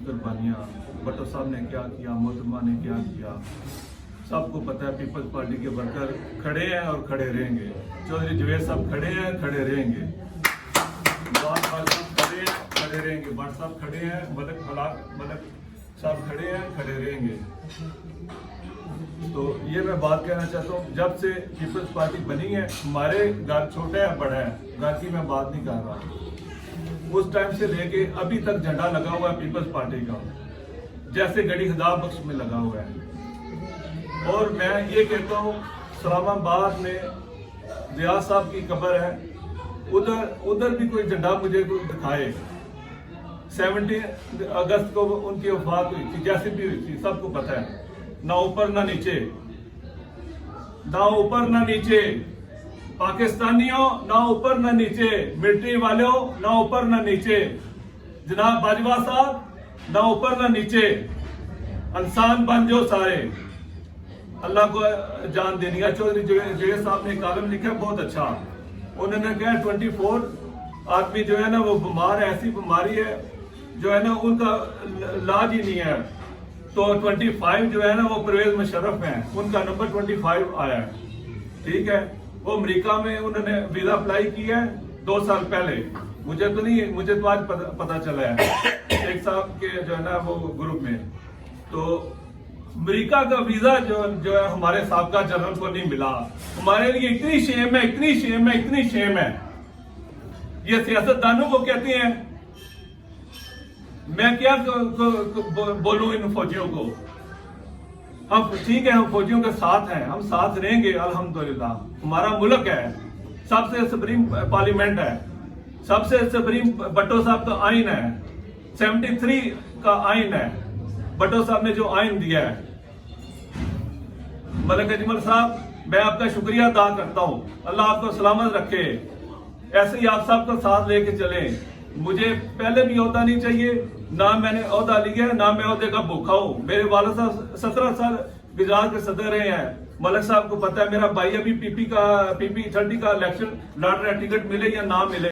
कुर्बानियाँ, भट्टो साहब ने क्या किया, मोहतरमा ने क्या किया, सबको पता है। पीपल्स पार्टी के वर्कर खड़े हैं और खड़े रहेंगे। चौधरी जुवेद साहब खड़े हैं, खड़े रहेंगे। खड़े रहेंगे। भट्ट साहब खड़े हैं, मलक साहब खड़े हैं, खड़े रहेंगे। तो ये मैं बात कहना चाहता हूँ, जब से पीपल्स पार्टी बनी है, हमारे घर छोटा है बड़ा है, घर की मैं बात नहीं कर रहा, उस टाइम से लेके अभी तक झंडा लगा हुआ है पीपल्स पार्टी का, जैसे गड़ी खिदाब बख्श में लगा हुआ है। और मैं ये कहता हूँ, इस्लामाबाद में रियाज साहब की कब्र है, उधर भी कोई झंडा मुझे दिखाए। 17 अगस्त को उनकी वफात हुई थी, जैसे भी हुई थी, सबको पता है। ना ऊपर ना नीचे, ना ऊपर ना नीचे, पाकिस्तानियों ना ऊपर ना नीचे, मिलिट्री वालों ना ऊपर ना नीचे, जनाब बाजवा साहब ना ऊपर ना नीचे, इंसान बन जो सारे, अल्लाह को जान देनी है। चौधरी जुवेद साहब ने कॉलम लिखा बहुत अच्छा, उन्होंने कहा 24 आदमी जो है ना वो बीमार है, ऐसी बीमारी है जो है ना उनका इलाज ही नहीं है। तो 25 जो है ना वो परवेज मुशर्रफ हैं, उनका नंबर 25 आया है, ठीक है। वो अमेरिका में उन्होंने वीजा अप्लाई किया है 2 साल पहले, मुझे तो आज पता चला है एक साहब के जो है ना वो ग्रुप में। तो अमेरिका का वीजा जो है हमारे साहब का जनरल को नहीं मिला। हमारे लिए इतनी शेम है, इतनी शेम है, इतनी शेम है। ये सियासतदानों को कहते हैं, मैं क्या बोलूं इन फौजियों को। हम ठीक है, हम फौजियों के साथ हैं, हम साथ रहेंगे अल्हम्दुलिल्लाह। हमारा मुल्क है, सबसे सुप्रीम पार्लियामेंट है, सबसे सुप्रीम भट्टो साहब का आइन है, 73 का आइन है, भट्टो साहब ने जो आइन दिया है। मलिक अजमल साहब, मैं आपका शुक्रिया अदा करता हूँ, अल्लाह आपको सलामत रखे, ऐसे ही आप सबको साथ लेके चले। मुझे पहले भी ओहदा नहीं चाहिए, ना मैंने ओहदा लिया, ना मैं ओहदे का भूखा हूँ। मेरे वालिद साहब 17 साल गुजरात के सदर रहे हैं, मलिक साहब को पता है। मेरा भाई अभी पीपी 30 का इलेक्शन लड़ रहा है, टिकट मिले या ना मिले।